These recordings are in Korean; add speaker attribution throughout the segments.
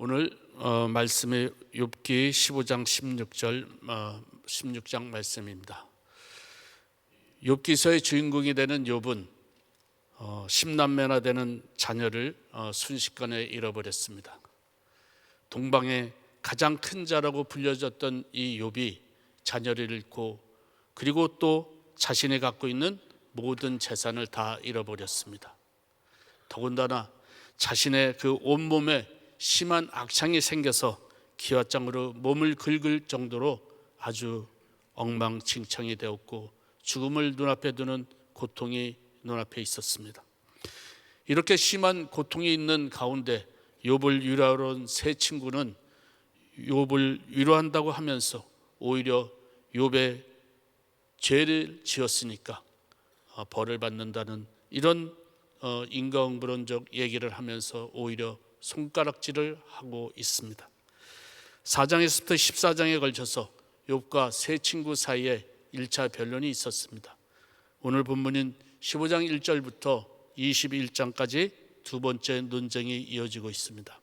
Speaker 1: 오늘 말씀이 욥기 15장 16절 16장 말씀입니다. 욥기서의 주인공이 되는 욥은 10남매나 되는 자녀를 순식간에 잃어버렸습니다. 동방의 가장 큰 자라고 불려졌던 이 욥이 자녀를 잃고 그리고 또 자신이 갖고 있는 모든 재산을 다 잃어버렸습니다. 더군다나 자신의 그 온몸에 심한 악창이 생겨서 기와장으로 몸을 긁을 정도로 아주 엉망진창이 되었고 죽음을 눈앞에 두는 고통이 눈앞에 있었습니다. 이렇게 심한 고통이 있는 가운데 욥을 위로하러 온 세 친구는 욥을 위로한다고 하면서 오히려 욥의 죄를 지었으니까 벌을 받는다는 이런 인과응보론적 얘기를 하면서 오히려 손가락질을 하고 있습니다. 4장에서부터 14장에 걸쳐서 욥과 세 친구 사이에 1차 변론이 있었습니다. 오늘 본문인 15장 1절부터 21장까지 두 번째 논쟁이 이어지고 있습니다.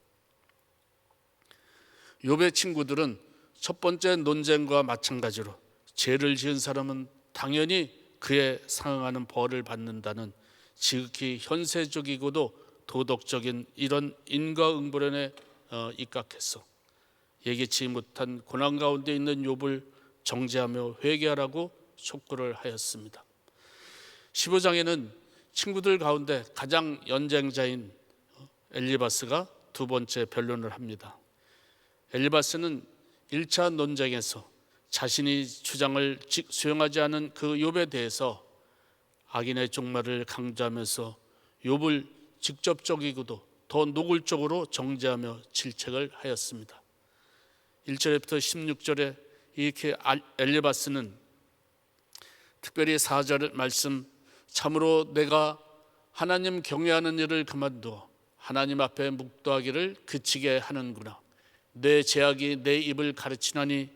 Speaker 1: 욥의 친구들은 첫 번째 논쟁과 마찬가지로 죄를 지은 사람은 당연히 그에 상응하는 벌을 받는다는 지극히 현세적이고도 도덕적인 이런 인과응보론에 입각해서 예기치 못한 고난 가운데 있는 욥을 정죄하며 회개하라고 촉구를 하였습니다. 15장에는 친구들 가운데 가장 연장자인 엘리바스가 두 번째 변론을 합니다. 엘리바스는 1차 논쟁에서 자신이 주장을 수용하지 않은 그 욥에 대해서 악인의 종말을 강조하면서 욥을 직접적이고도 더 노골적으로 정죄하며 질책을 하였습니다. 1절부터 16절에 이렇게 엘리바스는 특별히 4절 말씀, 참으로 내가 하나님 경외하는 일을 그만두어 하나님 앞에 묵도하기를 그치게 하는구나. 내 죄악이 내 입을 가르치나니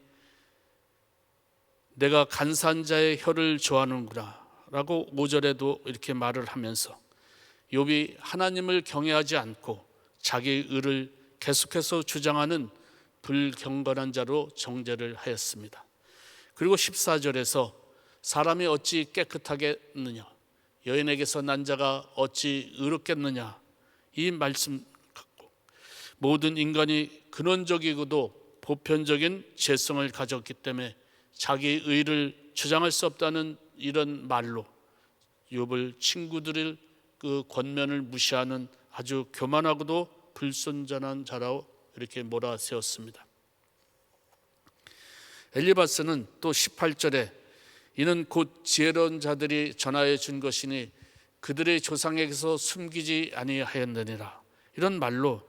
Speaker 1: 내가 간사한 자의 혀를 좋아하는구나 라고 5절에도 이렇게 말을 하면서 욥이 하나님을 경외하지 않고 자기 의를 계속해서 주장하는 불경건한 자로 정죄를 하였습니다. 그리고 14절에서 사람이 어찌 깨끗하겠느냐, 여인에게서 난 자가 어찌 의롭겠느냐, 이 말씀 갖고 모든 인간이 근원적이고도 보편적인 죄성을 가졌기 때문에 자기 의를 주장할 수 없다는 이런 말로 욥을 친구들을 그 권면을 무시하는 아주 교만하고도 불순전한 자라고 이렇게 몰아세웠습니다. 엘리바스는 또 18절에 이는 곧 지혜로운 자들이 전하여 준 것이니 그들의 조상에게서 숨기지 아니하였느니라, 이런 말로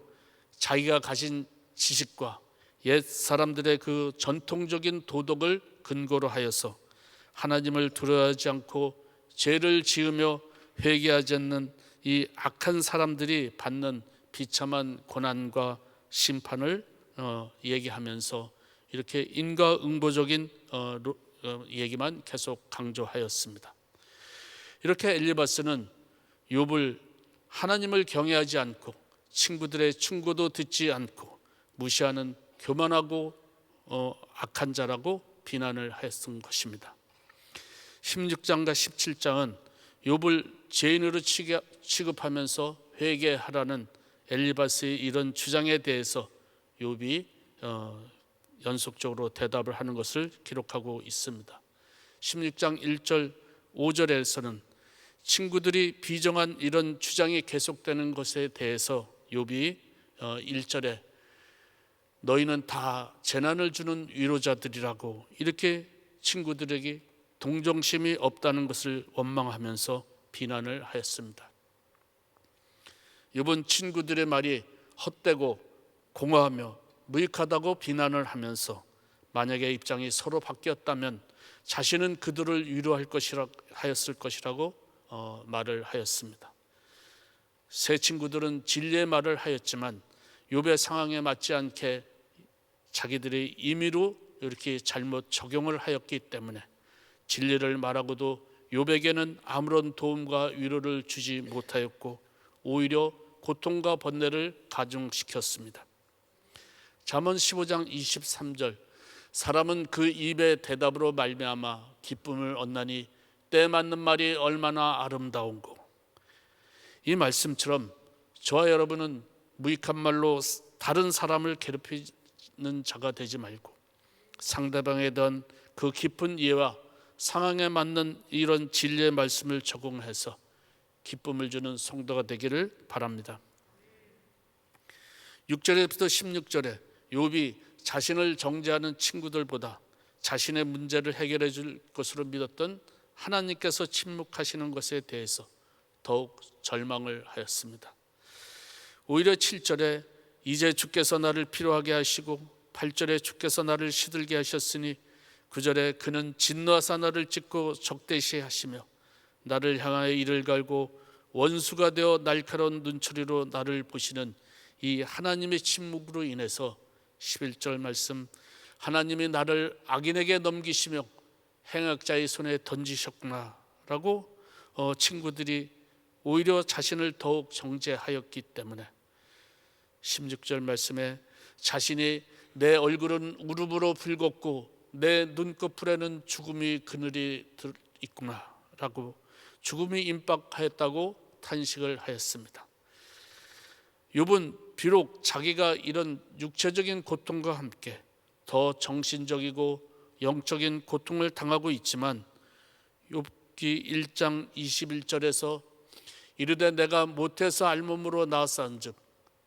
Speaker 1: 자기가 가진 지식과 옛 사람들의 그 전통적인 도덕을 근거로 하여서 하나님을 두려워하지 않고 죄를 지으며 회개하지 않는 이 악한 사람들이 받는 비참한 고난과 심판을 얘기하면서 이렇게 인과응보적인 얘기만 계속 강조하였습니다. 이렇게 엘리바스는 욥을 하나님을 경외하지 않고 친구들의 충고도 듣지 않고 무시하는 교만하고 악한 자라고 비난을 했던 것입니다. 16장과 17장은 욥을 죄인으로 취급하면서 회개하라는 엘리바스의 이런 주장에 대해서 욥이 연속적으로 대답을 하는 것을 기록하고 있습니다. 16장 1절 5절에서는 친구들이 비정한 이런 주장이 계속되는 것에 대해서 욥이 1절에 너희는 다 재난을 주는 위로자들이라고 이렇게 친구들에게 동정심이 없다는 것을 원망하면서 비난을 하였습니다. 욥은 친구들의 말이 헛되고 공허하며 무익하다고 비난을 하면서 만약에 입장이 서로 바뀌었다면 자신은 그들을 위로할 하였을 것이라고 말을 하였습니다. 세 친구들은 진리의 말을 하였지만 욥의 상황에 맞지 않게 자기들의 임의로 이렇게 잘못 적용을 하였기 때문에 진리를 말하고도 욥에게는 아무런 도움과 위로를 주지 못하였고 오히려 고통과 번뇌를 가중시켰습니다. 잠언 15장 23절 사람은 그 입의 대답으로 말미암아 기쁨을 얻나니 때 맞는 말이 얼마나 아름다운고. 이 말씀처럼 저와 여러분은 무익한 말로 다른 사람을 괴롭히는 자가 되지 말고 상대방에 대한 그 깊은 이해와 상황에 맞는 이런 진리의 말씀을 적용해서 기쁨을 주는 성도가 되기를 바랍니다. 6절에부터 16절에 욥이 자신을 정죄하는 친구들보다 자신의 문제를 해결해 줄 것으로 믿었던 하나님께서 침묵하시는 것에 대해서 더욱 절망을 하였습니다. 오히려 7절에 이제 주께서 나를 피로하게 하시고 8절에 주께서 나를 시들게 하셨으니 9절에 그는 진노하사 나를 찢고 적대시하시며 나를 향하여 이를 갈고 원수가 되어 날카로운 눈초리로 나를 보시는 이 하나님의 침묵으로 인해서 11절 말씀 하나님이 나를 악인에게 넘기시며 행악자의 손에 던지셨구나 라고 친구들이 오히려 자신을 더욱 정죄하였기 때문에 16절 말씀에 자신이 내 얼굴은 울음으로 붉었고 내 눈꺼풀에는 죽음이 그늘이 있구나 라고 죽음이 임박하였다고 탄식을 하였습니다. 욥은 비록 자기가 이런 육체적인 고통과 함께 더 정신적이고 영적인 고통을 당하고 있지만 욥기 1장 21절에서 이르되 내가 못해서 알몸으로 나았사온즉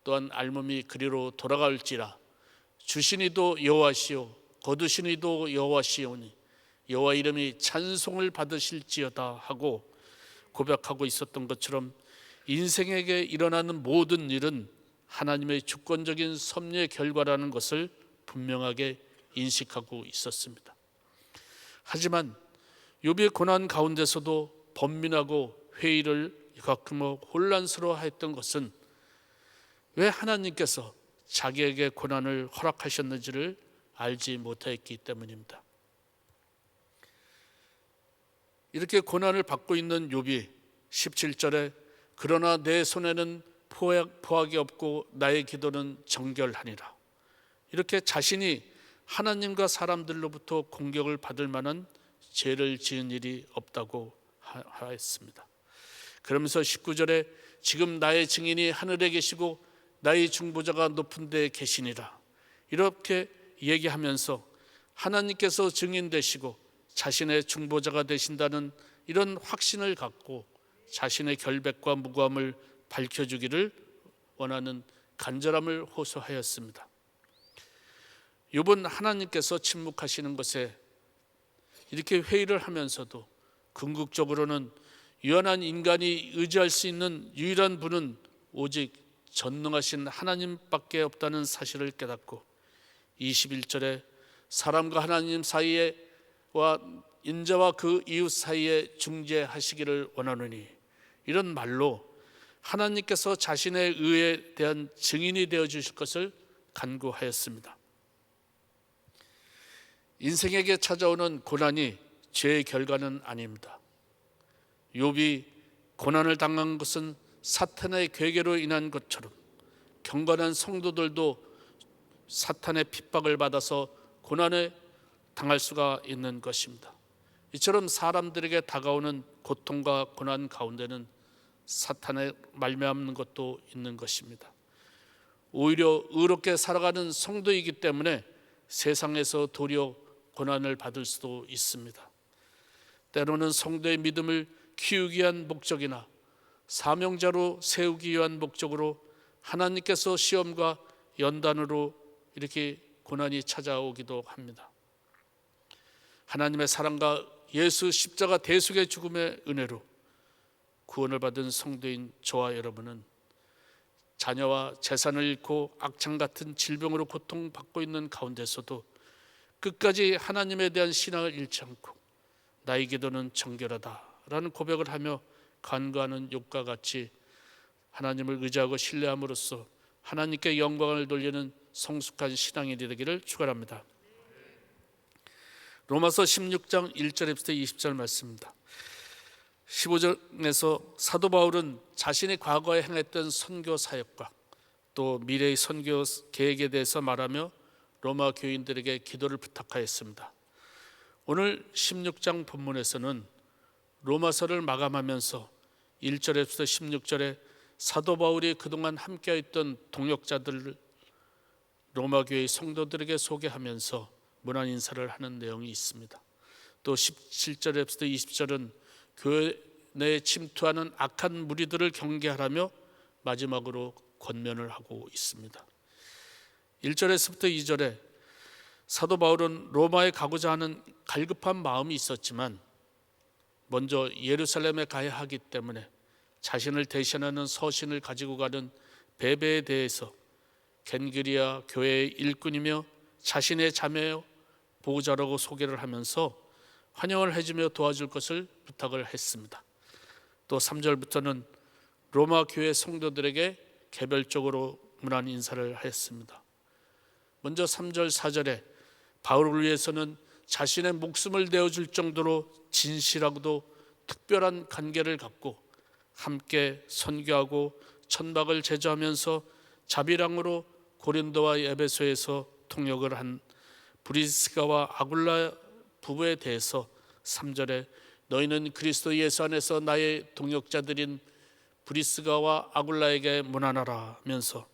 Speaker 1: 또한 알몸이 그리로 돌아갈지라 주시니도 여호와시오 거두시니도 여호와시오니 여호와 이름이 찬송을 받으실지어다 하고 고백하고 있었던 것처럼 인생에게 일어나는 모든 일은 하나님의 주권적인 섭리의 결과라는 것을 분명하게 인식하고 있었습니다. 하지만 욥의 고난 가운데서도 번민하고 회의를 가끔 혼란스러워했던 것은 왜 하나님께서 자기에게 고난을 허락하셨는지를 알지 못했기 때문입니다. 이렇게 고난을 받고 있는 욥이 17절에 그러나 내 손에는 포악이 없고 나의 기도는 정결하니라 이렇게 자신이 하나님과 사람들로부터 공격을 받을 만한 죄를 지은 일이 없다고 하였습니다. 그러면서 19절에 지금 나의 증인이 하늘에 계시고 나의 중보자가 높은 데에 계시니라 이렇게 얘기하면서 하나님께서 증인 되시고 자신의 중보자가 되신다는 이런 확신을 갖고 자신의 결백과 무고함을 밝혀주기를 원하는 간절함을 호소하였습니다. 욥은 하나님께서 침묵하시는 것에 이렇게 회의를 하면서도 궁극적으로는 유한한 인간이 의지할 수 있는 유일한 분은 오직 전능하신 하나님밖에 없다는 사실을 깨닫고 21절에 사람과 하나님 사이에와 인자와 그 이웃 사이에 중재하시기를 원하노니 이런 말로 하나님께서 자신의 의에 대한 증인이 되어 주실 것을 간구하였습니다. 인생에게 찾아오는 고난이 죄의 결과는 아닙니다. 욥이 고난을 당한 것은 사탄의 괴계로 인한 것처럼 경건한 성도들도 사탄의 핍박을 받아서 고난에 당할 수가 있는 것입니다. 이처럼 사람들에게 다가오는 고통과 고난 가운데는 사탄의 말미암는 것도 있는 것입니다. 오히려 의롭게 살아가는 성도이기 때문에 세상에서 도리어 고난을 받을 수도 있습니다. 때로는 성도의 믿음을 키우기 위한 목적이나 사명자로 세우기 위한 목적으로 하나님께서 시험과 연단으로 이렇게 고난이 찾아오기도 합니다. 하나님의 사랑과 예수 십자가 대속의 죽음의 은혜로 구원을 받은 성도인 저와 여러분은 자녀와 재산을 잃고 악창 같은 질병으로 고통받고 있는 가운데서도 끝까지 하나님에 대한 신앙을 잃지 않고 나의 기도는 정결하다라는 고백을 하며 간구하는 욥과 같이 하나님을 의지하고 신뢰함으로써 하나님께 영광을 돌리는 성숙한 신앙이 되기를 축원합니다. 로마서 16장 1절에부터 20절 말씀입니다. 15절에서 사도 바울은 자신이 과거에 행했던 선교 사역과 또 미래의 선교 계획에 대해서 말하며 로마 교인들에게 기도를 부탁하였습니다. 오늘 16장 본문에서는 로마서를 마감하면서 1절에서 16절에 사도 바울이 그동안 함께했던 동역자들을 로마 교회의 성도들에게 소개하면서 문안 인사를 하는 내용이 있습니다. 또 17절에서 20절은 교회 내에 침투하는 악한 무리들을 경계하라며 마지막으로 권면을 하고 있습니다. 1절에서부터 2절에 사도 바울은 로마에 가고자 하는 갈급한 마음이 있었지만 먼저 예루살렘에 가야 하기 때문에 자신을 대신하는 서신을 가지고 가는 베베에 대해서 겐그리아 교회의 일꾼이며 자신의 자매요 보호자라고 소개를 하면서 환영을 해주며 도와줄 것을 부탁을 했습니다. 또 3절부터는 로마 교회 성도들에게 개별적으로 문안 인사를 했습니다. 먼저 3절 4절에 바울을 위해서는 자신의 목숨을 내어줄 정도로 진실하고도 특별한 관계를 갖고 함께 선교하고 천막을 제조하면서 자비랑으로 고린도와 에베소에서 통역을 한 브리스가와 아굴라 부부에 대해서 3절에 너희는 그리스도 예수 안에서 나의 동역자들인 브리스가와 아굴라에게 문안하라 하면서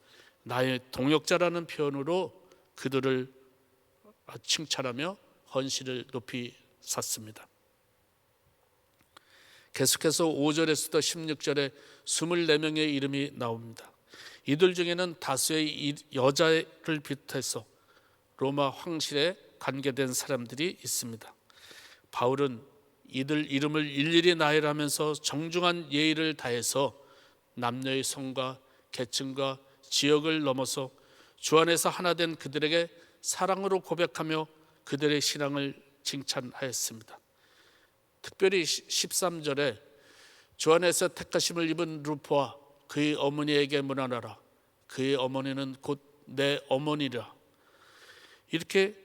Speaker 1: 나의 동역자라는 표현으로 그들을 칭찬하며 헌신을 높이 샀습니다. 계속해서 5절에서부터 16절에 24명의 이름이 나옵니다. 이들 중에는 다수의 여자를 비롯해서 로마 황실에 관계된 사람들이 있습니다. 바울은 이들 이름을 일일이 나열하면서 정중한 예의를 다해서 남녀의 성과 계층과 지역을 넘어서 주 안에서 하나 된 그들에게 사랑으로 고백하며 그들의 신앙을 칭찬하였습니다. 특별히 13절에 주 안에서 택하심을 입은 루포와 그의 어머니에게 문안하라. 그의 어머니는 곧 내 어머니라. 이렇게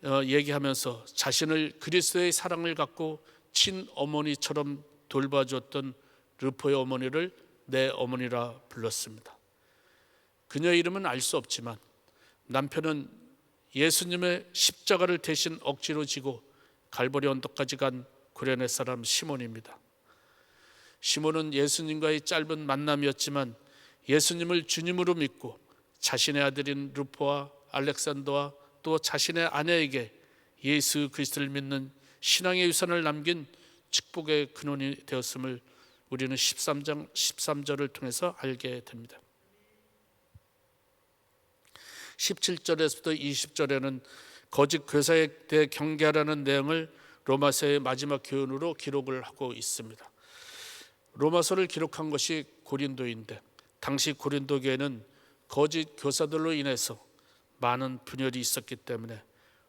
Speaker 1: 얘기하면서 자신을 그리스도의 사랑을 갖고 친어머니처럼 돌봐줬던 루포의 어머니를 내 어머니라 불렀습니다. 그녀의 이름은 알 수 없지만 남편은 예수님의 십자가를 대신 억지로 지고 갈보리 언덕까지 간 구레네 사람 시몬입니다. 시몬은 예수님과의 짧은 만남이었지만 예수님을 주님으로 믿고 자신의 아들인 루포와 알렉산더와 또 자신의 아내에게 예수 그리스도를 믿는 신앙의 유산을 남긴 축복의 근원이 되었음을 우리는 13장 13절을 통해서 알게 됩니다. 17절에서부터 20절에는 거짓 교사에 대해 경계하라는 내용을 로마서의 마지막 교훈으로 기록을 하고 있습니다. 로마서를 기록한 것이 고린도인데 당시 고린도 교회는 거짓 교사들로 인해서 많은 분열이 있었기 때문에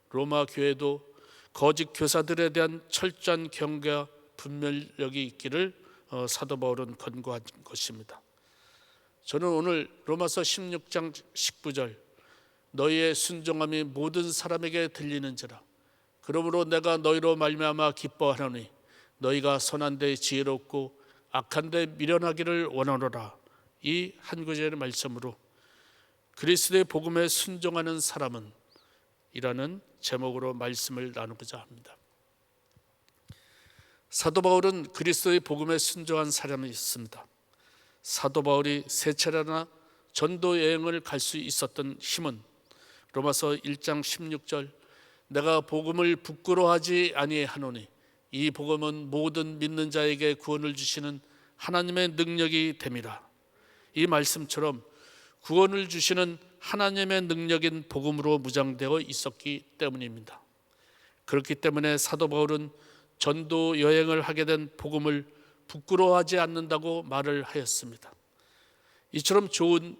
Speaker 1: 로마 교회도 거짓 교사들에 대한 철저한 경계와 분별력이 있기를 사도 바울은 권고한 것입니다. 저는 오늘 로마서 16장 19절 너희의 순종함이 모든 사람에게 들리는지라 그러므로 내가 너희로 말미암아 기뻐하노니 너희가 선한 데 지혜롭고 악한 데 미련하기를 원하노라. 이 한 구절의 말씀으로 그리스도의 복음에 순종하는 사람은 이라는 제목으로 말씀을 나누고자 합니다. 사도 바울은 그리스도의 복음에 순종한 사람이 있습니다. 사도 바울이 세 차례나 전도 여행을 갈 수 있었던 힘은 로마서 1장 16절 내가 복음을 부끄러워하지 아니하노니 이 복음은 모든 믿는 자에게 구원을 주시는 하나님의 능력이 됨이라. 이 말씀처럼 구원을 주시는 하나님의 능력인 복음으로 무장되어 있었기 때문입니다. 그렇기 때문에 사도 바울은 전도 여행을 하게 된 복음을 부끄러워하지 않는다고 말을 하였습니다. 이처럼 좋은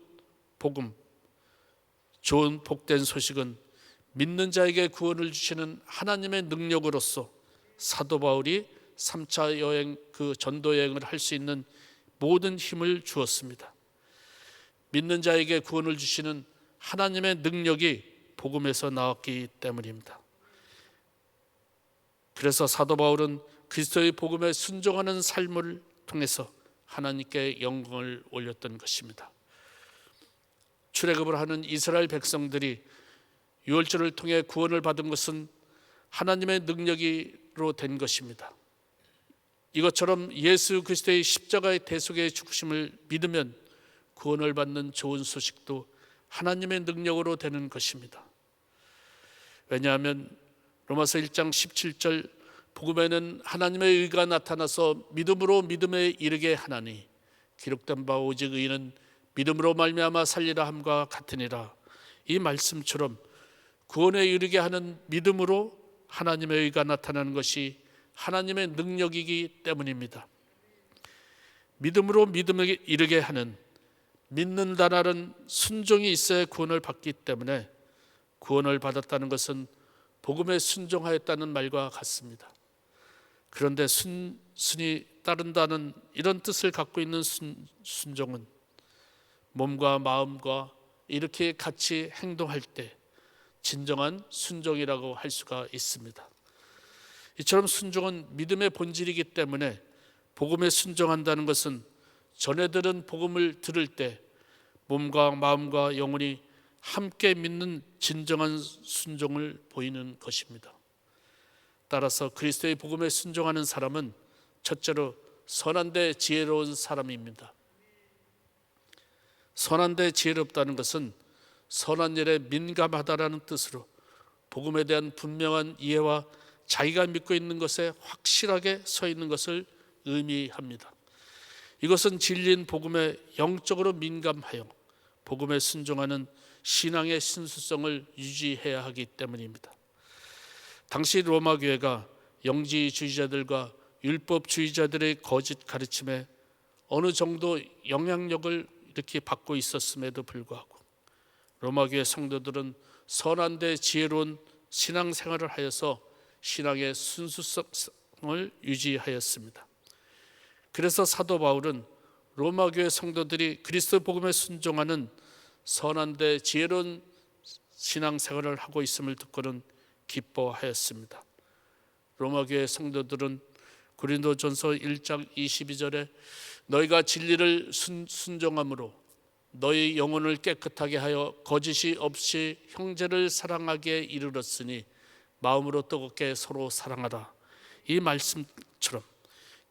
Speaker 1: 복음, 좋은 복된 소식은 믿는 자에게 구원을 주시는 하나님의 능력으로서 사도 바울이 3차 여행 그 전도 여행을 할 수 있는 모든 힘을 주었습니다. 믿는 자에게 구원을 주시는 하나님의 능력이 복음에서 나왔기 때문입니다. 그래서 사도 바울은 그리스도의 복음에 순종하는 삶을 통해서 하나님께 영광을 올렸던 것입니다. 출애굽을 하는 이스라엘 백성들이 유월절을 통해 구원을 받은 것은 하나님의 능력으로 된 것입니다. 이것처럼 예수 그리스도의 십자가의 대속의 죽으심을 믿으면 구원을 받는 좋은 소식도 하나님의 능력으로 되는 것입니다. 왜냐하면 로마서 1장 17절 복음에는 하나님의 의가 나타나서 믿음으로 믿음에 이르게 하나니 기록된 바 오직 의인은 믿음으로 말미암아 살리라 함과 같으니라. 이 말씀처럼 구원에 이르게 하는 믿음으로 하나님의 의가 나타나는 것이 하나님의 능력이기 때문입니다. 믿음으로 믿음에 이르게 하는, 믿는다라는 순종이 있어야 구원을 받기 때문에 구원을 받았다는 것은 복음에 순종하였다는 말과 같습니다. 그런데 순순히 따른다는 이런 뜻을 갖고 있는 순종은 몸과 마음과 이렇게 같이 행동할 때 진정한 순종이라고 할 수가 있습니다. 이처럼 순종은 믿음의 본질이기 때문에 복음에 순종한다는 것은 전에 들은 복음을 들을 때 몸과 마음과 영혼이 함께 믿는 진정한 순종을 보이는 것입니다. 따라서 그리스도의 복음에 순종하는 사람은 첫째로 선한데 지혜로운 사람입니다. 선한데 지혜롭다는 것은 선한 일에 민감하다라는 뜻으로 복음에 대한 분명한 이해와 자기가 믿고 있는 것에 확실하게 서 있는 것을 의미합니다. 이것은 진리인 복음에 영적으로 민감하여 복음에 순종하는 신앙의 신수성을 유지해야 하기 때문입니다. 당시 로마 교회가 영지주의자들과 율법주의자들의 거짓 가르침에 어느 정도 영향력을 이렇게 받고 있었음에도 불구하고 로마 교회 성도들은 선한데 지혜로운 신앙생활을 하여서 신앙의 순수성을 유지하였습니다. 그래서 사도 바울은 로마 교회 성도들이 그리스도 복음에 순종하는 선한데 지혜로운 신앙생활을 하고 있음을 듣고는 기뻐하였습니다. 로마 교회 성도들은 고린도전서 1장 22절에 너희가 진리를 순종함으로 너희 영혼을 깨끗하게 하여 거짓이 없이 형제를 사랑하게 이르렀으니 마음으로 뜨겁게 서로 사랑하라. 이 말씀처럼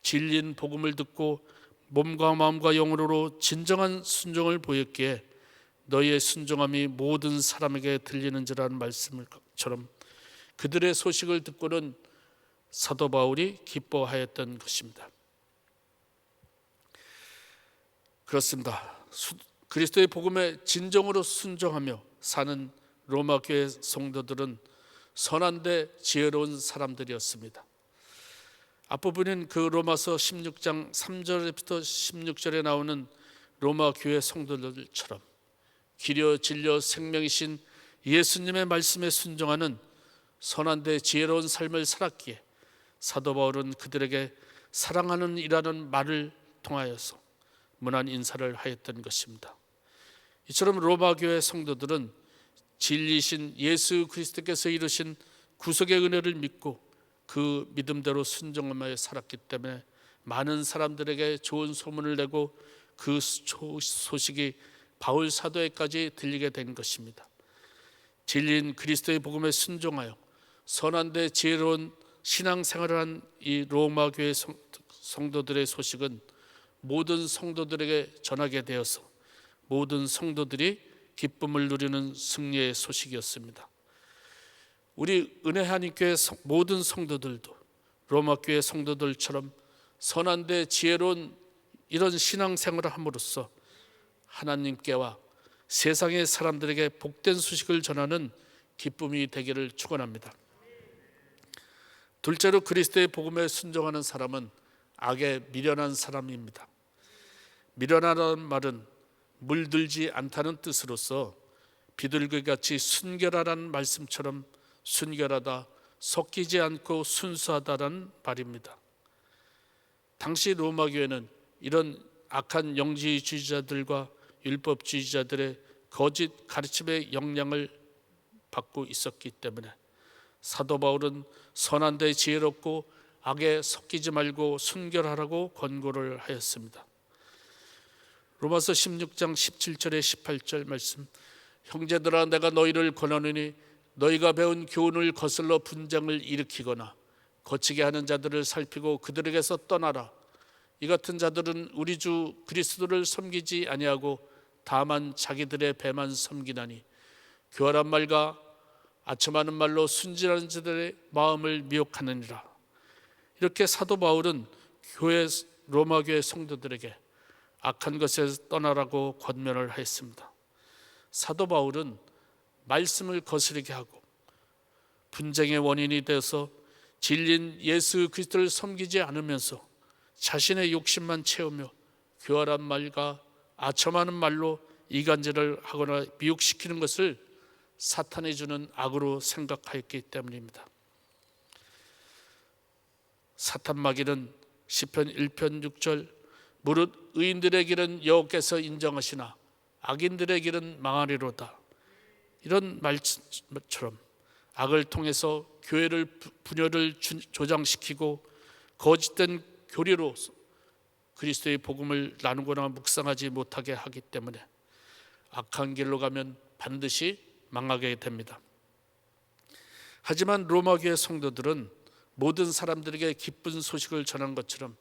Speaker 1: 진리인 복음을 듣고 몸과 마음과 영혼으로 진정한 순종을 보였기에 너희의 순종함이 모든 사람에게 들리는지라는 말씀처럼 그들의 소식을 듣고는 사도 바울이 기뻐하였던 것입니다. 그렇습니다. 그리스도의 복음에 진정으로 순종하며 사는 로마 교회 성도들은 선한데 지혜로운 사람들이었습니다. 앞부분인 그 로마서 16장 3절부터 16절에 나오는 로마 교회 성도들처럼 길이요 진리요 생명이신 예수님의 말씀에 순종하는 선한데 지혜로운 삶을 살았기에 사도 바울은 그들에게 사랑하는 이라는 말을 통하여서 문안 인사를 하였던 것입니다. 이처럼 로마 교회 성도들은 진리신 예수 그리스도께서 이루신 구속의 은혜를 믿고 그 믿음대로 순종하며 살았기 때문에 많은 사람들에게 좋은 소문을 내고 그 소식이 바울 사도에까지 들리게 된 것입니다. 진리인 그리스도의 복음에 순종하여 선한데 지혜로운 신앙생활을 한 이 로마 교회 성도들의 소식은 모든 성도들에게 전하게 되어서 모든 성도들이 기쁨을 누리는 승리의 소식이었습니다. 우리 은혜 한인교회 모든 성도들도 로마 교회 성도들처럼 선한데 지혜로운 이런 신앙생활을 함으로써 하나님께와 세상의 사람들에게 복된 소식을 전하는 기쁨이 되기를 축원합니다. 둘째로 그리스도의 복음에 순종하는 사람은 악에 미련한 사람입니다. 미련하다는 말은 물들지 않다는 뜻으로서 비둘기같이 순결하라는 말씀처럼 순결하다, 섞이지 않고 순수하다라는 말입니다. 당시 로마 교회는 이런 악한 영지주의자들과 율법주의자들의 거짓 가르침의 영향을 받고 있었기 때문에 사도 바울은 선한데 지혜롭고 악에 섞이지 말고 순결하라고 권고를 하였습니다. 로마서 16장 17절에 18절 말씀, 형제들아 내가 너희를 권하노니 너희가 배운 교훈을 거슬러 분쟁을 일으키거나 거치게 하는 자들을 살피고 그들에게서 떠나라. 이 같은 자들은 우리 주 그리스도를 섬기지 아니하고 다만 자기들의 배만 섬기나니 교활한 말과 아첨하는 말로 순진한 자들의 마음을 미혹하느니라. 이렇게 사도 바울은 로마 교회 성도들에게 악한 것에서 떠나라고 권면을 했습니다. 사도 바울은 말씀을 거스르게 하고 분쟁의 원인이 되어서 진리인 예수 그리스도를 섬기지 않으면서 자신의 욕심만 채우며 교활한 말과 아첨하는 말로 이간질을 하거나 미혹시키는 것을 사탄이 주는 악으로 생각하였기 때문입니다. 사탄 마귀는 시편 1편 6절 무릇 의인들의 길은 여호와께서 인정하시나 악인들의 길은 망하리로다. 이런 말처럼 악을 통해서 교회를 분열을 조장시키고 거짓된 교리로 그리스도의 복음을 나누거나 묵상하지 못하게 하기 때문에 악한 길로 가면 반드시 망하게 됩니다. 하지만 로마 교회 성도들은 모든 사람들에게 기쁜 소식을 전한 것처럼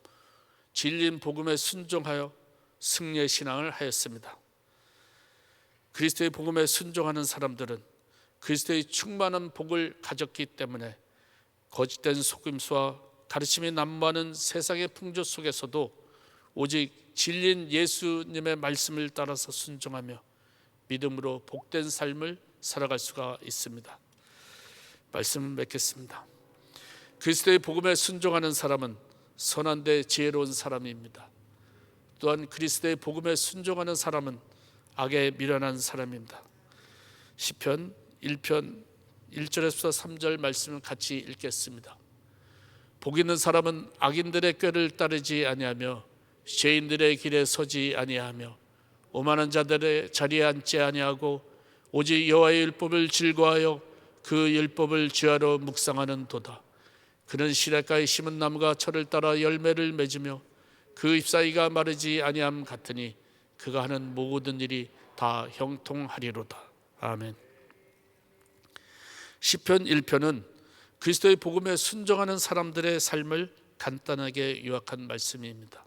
Speaker 1: 진리인 복음에 순종하여 승리의 신앙을 하였습니다. 그리스도의 복음에 순종하는 사람들은 그리스도의 충만한 복을 가졌기 때문에 거짓된 속임수와 가르침이 난무하는 세상의 풍조 속에서도 오직 진리인 예수님의 말씀을 따라서 순종하며 믿음으로 복된 삶을 살아갈 수가 있습니다. 말씀을 맺겠습니다. 그리스도의 복음에 순종하는 사람은 선한데 지혜로운 사람입니다. 또한 그리스도의 복음에 순종하는 사람은 악에 미련한 사람입니다. 시편 1편 1절에서 3절 말씀을 같이 읽겠습니다. 복 있는 사람은 악인들의 꾀를 따르지 아니하며 죄인들의 길에 서지 아니하며 오만한 자들의 자리에 앉지 아니하고 오직 여호와의 율법을 즐거워하여 그 율법을 주야로 묵상하는 도다. 그는 시냇가에 심은 나무가 철을 따라 열매를 맺으며 그 잎사귀가 마르지 아니함 같으니 그가 하는 모든 일이 다 형통하리로다. 아멘. 시편 1편은 그리스도의 복음에 순종하는 사람들의 삶을 간단하게 요약한 말씀입니다.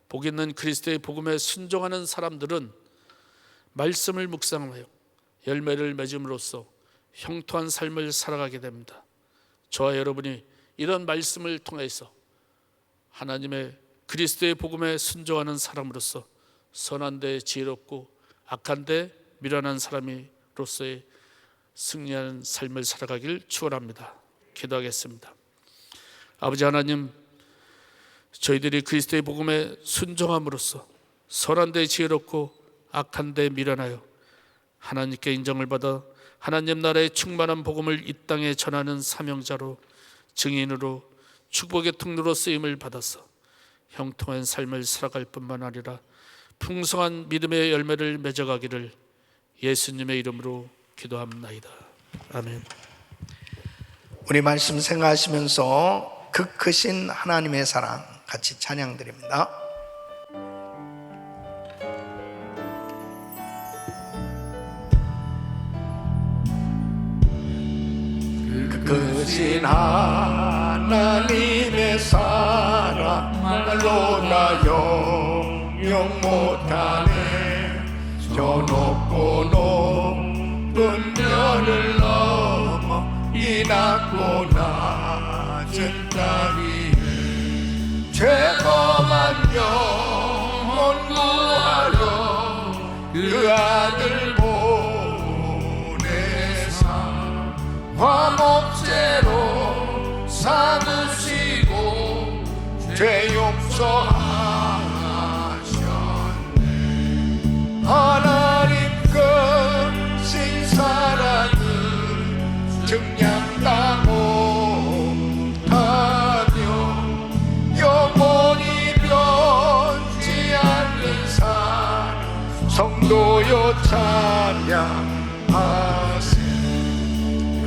Speaker 1: 복 있는 그리스도의 복음에 순종하는 사람들은 말씀을 묵상하여 열매를 맺음으로써 형통한 삶을 살아가게 됩니다. 저와 여러분이 이런 말씀을 통해서 하나님의 그리스도의 복음에 순종하는 사람으로서 선한데 지혜롭고 악한데 미련한 사람으로서의 승리하는 삶을 살아가길 축원합니다. 기도하겠습니다. 아버지 하나님, 저희들이 그리스도의 복음에 순종함으로써 선한데 지혜롭고 악한데 미련하여 하나님께 인정을 받아 하나님 나라의 충만한 복음을 이 땅에 전하는 사명자로 증인으로 축복의 통로로 쓰임을 받아서 형통한 삶을 살아갈 뿐만 아니라 풍성한 믿음의 열매를 맺어가기를 예수님의 이름으로 기도합니다. 아멘.
Speaker 2: 우리 말씀 생각하시면서 그 크신 하나님의 사랑 같이 찬양드립니다. 그 크신 하나님의 사랑 말로 나 영영 못하네. 저 높고 높은 별을 넘어 이 낮고 낮은 땅 위에 죄범한 영혼 구하려 그 아들 보내사 화목제로 삼으시고 죄 용서하셨네. 하나님 크신 사랑은 증량다 못하며 영원히 변치 않는 사랑 성도여 찬양하세.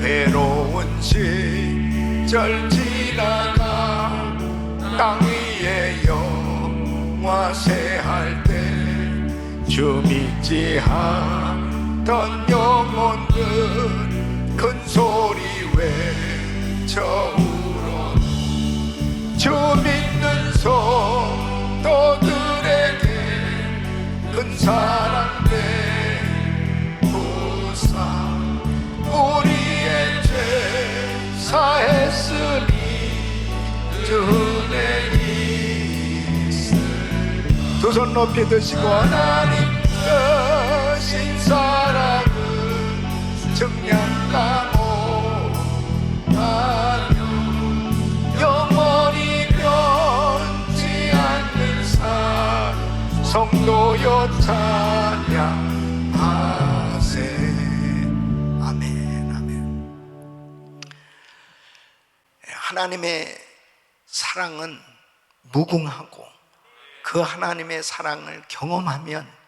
Speaker 2: 외로운 시절 지나가 땅 위에 영화세 할 때 주 믿지 않던 영혼들 큰 소리 외쳐 울어 주 믿는 성도들에게 큰 사랑 베푸사 우리의 죄 사했으니 주 은혜 있을 두 손 높이 드시고 하나님 주신 사랑은 증량가 못하며 영원히 변치 않는 사랑 성도여 찬양하세. 아멘. 아멘. 하나님의 사랑은 무궁하고 그 하나님의 사랑을 경험하면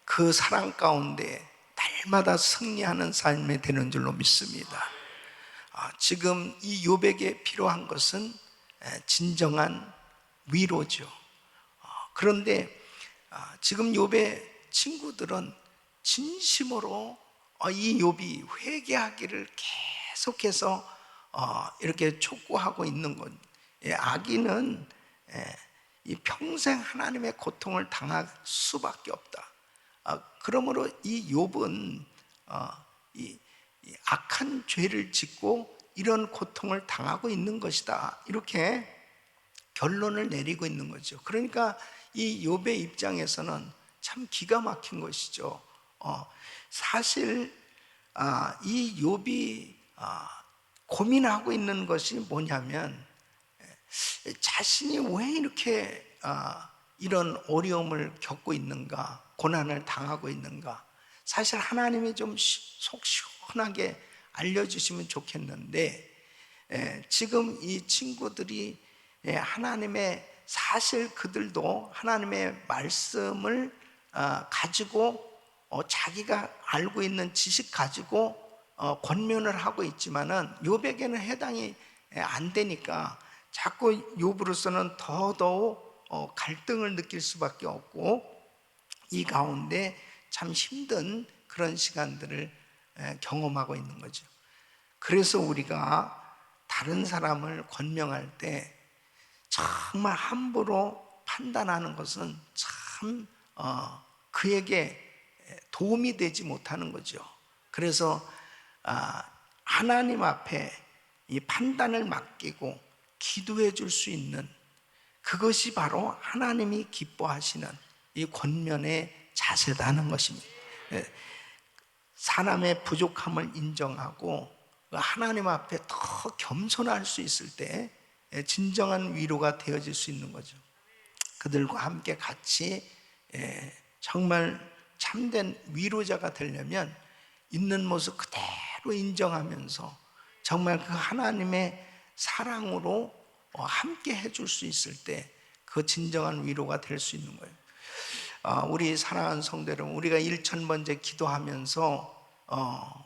Speaker 2: 그 사랑 가운데 날마다 승리하는 삶이 되는 줄로 믿습니다. 지금 이 욥에게 필요한 것은 진정한 위로죠. 그런데 지금 욥의 친구들은 진심으로 이 욥이 회개하기를 계속해서 이렇게 촉구하고 있는 것. 악인은 이 평생 하나님의 고통을 당할 수밖에 없다. 그러므로 이 욥은 이 악한 죄를 짓고 이런 고통을 당하고 있는 것이다. 이렇게 결론을 내리고 있는 거죠. 그러니까 이 욥의 입장에서는 참 기가 막힌 것이죠. 사실 이 욥이 고민하고 있는 것이 뭐냐면 자신이 왜 이렇게 이런 어려움을 겪고 있는가, 고난을 당하고 있는가. 사실 하나님이 좀 속 시원하게 알려주시면 좋겠는데 지금 이 친구들이 하나님의 사실 그들도 하나님의 말씀을 가지고 자기가 알고 있는 지식 가지고 권면을 하고 있지만은 욥에게는 해당이 안 되니까 자꾸 욥으로서는 더더욱 갈등을 느낄 수밖에 없고 이 가운데 참 힘든 그런 시간들을 경험하고 있는 거죠. 그래서 우리가 다른 사람을 권명할 때 정말 함부로 판단하는 것은 참 그에게 도움이 되지 못하는 거죠. 그래서 하나님 앞에 이 판단을 맡기고 기도해 줄 수 있는 그것이 바로 하나님이 기뻐하시는 이 권면의 자세다는 것입니다. 사람의 부족함을 인정하고 하나님 앞에 더 겸손할 수 있을 때 진정한 위로가 되어질 수 있는 거죠. 그들과 함께 같이 정말 참된 위로자가 되려면 있는 모습 그대로 인정하면서 정말 그 하나님의 사랑으로 함께 해줄 수 있을 때 그 진정한 위로가 될 수 있는 거예요. 우리 사랑하는 성도 여러분, 우리가 1000번째 기도하면서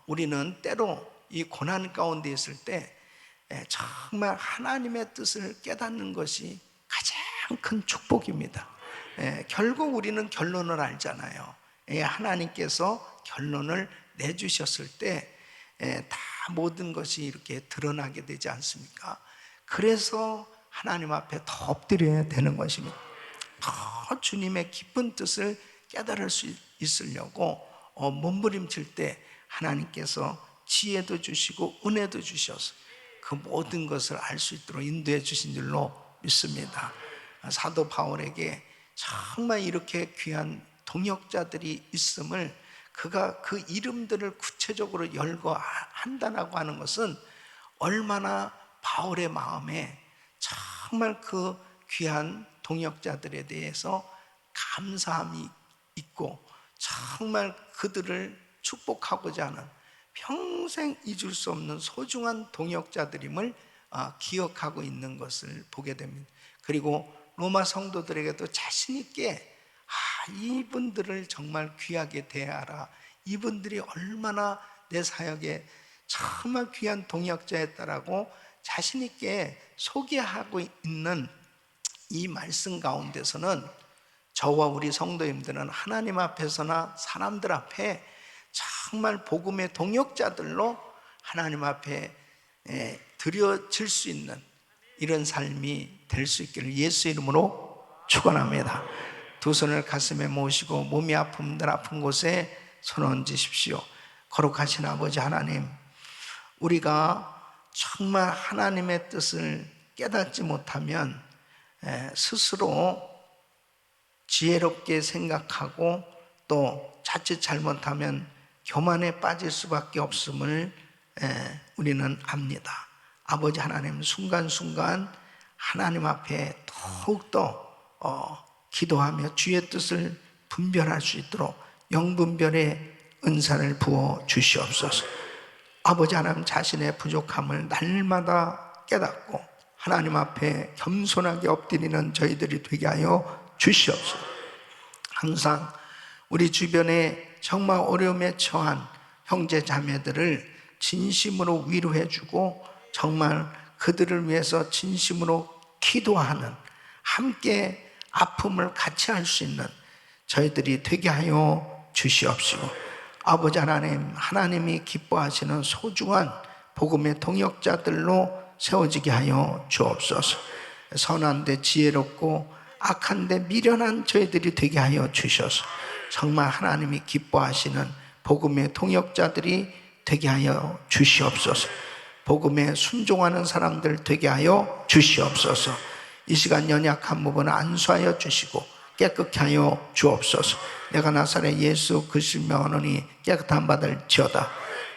Speaker 2: 우리는 때로 이 고난 가운데 있을 때 정말 하나님의 뜻을 깨닫는 것이 가장 큰 축복입니다. 결국 우리는 결론을 알잖아요. 하나님께서 결론을 내주셨을 때 다 모든 것이 이렇게 드러나게 되지 않습니까? 그래서 하나님 앞에 더 엎드려야 되는 것입니다. 더 주님의 깊은 뜻을 깨달을 수 있으려고 몸부림칠 때 하나님께서 지혜도 주시고 은혜도 주셔서 그 모든 것을 알 수 있도록 인도해 주신 줄로 믿습니다. 사도 바울에게 정말 이렇게 귀한 동역자들이 있음을 그가 그 이름들을 구체적으로 열거한다라고 하는 것은 얼마나 바울의 마음에 정말 그 귀한 동역자들에 대해서 감사함이 있고 정말 그들을 축복하고자 하는 평생 잊을 수 없는 소중한 동역자들임을 기억하고 있는 것을 보게 됩니다. 그리고 로마 성도들에게도 자신 있게 이분들을 정말 귀하게 대하라. 이분들이 얼마나 내 사역에 정말 귀한 동역자였다라고 자신 있게 소개하고 있는 이 말씀 가운데서는 저와 우리 성도님들은 하나님 앞에서나 사람들 앞에 정말 복음의 동역자들로 하나님 앞에 드려질 수 있는 이런 삶이 될 수 있기를 예수 이름으로 축원합니다. 두 손을 가슴에 모시고 몸이 아픔들 아픈 곳에 손 얹으십시오. 거룩하신 아버지 하나님, 우리가 정말 하나님의 뜻을 깨닫지 못하면 스스로 지혜롭게 생각하고 또 자칫 잘못하면 교만에 빠질 수밖에 없음을 우리는 압니다. 아버지 하나님, 순간순간 하나님 앞에 더욱더 기도하며 주의 뜻을 분별할 수 있도록 영분별의 은사를 부어 주시옵소서. 아버지 하나님, 자신의 부족함을 날마다 깨닫고 하나님 앞에 겸손하게 엎드리는 저희들이 되게 하여 주시옵소서. 항상 우리 주변에 정말 어려움에 처한 형제 자매들을 진심으로 위로해주고 정말 그들을 위해서 진심으로 기도하는, 함께 아픔을 같이 할 수 있는 저희들이 되게 하여 주시옵시고, 아버지 하나님, 하나님이 기뻐하시는 소중한 복음의 동역자들로 세워지게 하여 주옵소서. 선한데 지혜롭고 악한데 미련한 저희들이 되게 하여 주셔서 정말 하나님이 기뻐하시는 복음의 동역자들이 되게 하여 주시옵소서. 복음에 순종하는 사람들 되게 하여 주시옵소서. 이 시간 연약한 부분 안수하여 주시고 깨끗게 하여 주옵소서. 내가 나사렛 예수 그리스도 명하노니 깨끗한 받을 지어다.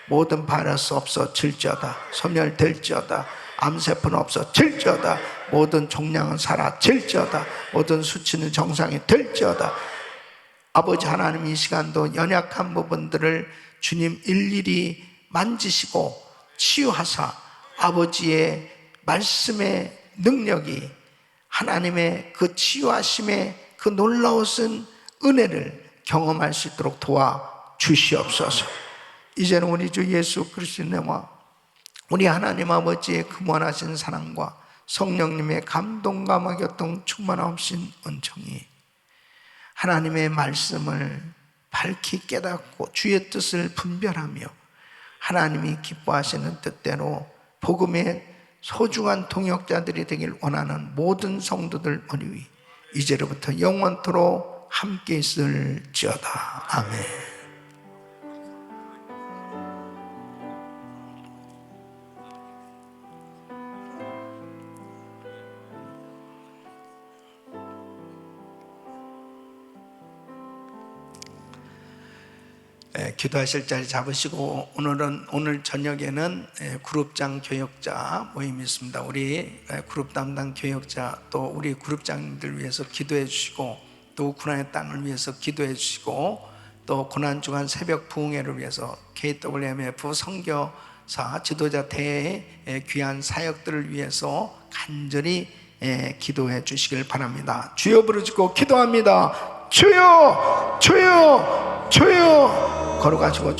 Speaker 2: 모든 바이러스 없어질지어다. 소멸될지어다. 암세포는 없어질지어다. 모든 종양은 사라질지어다. 모든 수치는 정상이 될지어다. 아버지 하나님, 이 시간도 연약한 부분들을 주님 일일이 만지시고 치유하사 아버지의 말씀의 능력이, 하나님의 그 치유하심의 그 놀라우신 은혜를 경험할 수 있도록 도와주시옵소서. 이제는 우리 주 예수 그리스도의 은혜와 우리 하나님 아버지의 그무한하신 사랑과 성령님의 감동과 교통 충만하신 은총이 하나님의 말씀을 밝히 깨닫고 주의 뜻을 분별하며 하나님이 기뻐하시는 뜻대로 복음의 소중한 동역자들이 되길 원하는 모든 성도들 머리 위 이제로부터 영원토록 함께 있을지어다. 아멘. 기도하실 자리 잡으시고, 오늘 저녁에는 그룹장 교역자 모임이 있습니다. 우리 그룹 담당 교역자 또 우리 그룹장님들 위해서 기도해 주시고, 또 고난의 땅을 위해서 기도해 주시고, 또 고난주간 새벽 부흥회를 위해서 KWMF 선교사 지도자 대회의 귀한 사역들을 위해서 간절히 기도해 주시길 바랍니다. 주여 부르짖고 기도합니다. 주여, 주여, 주여. 걸어가시고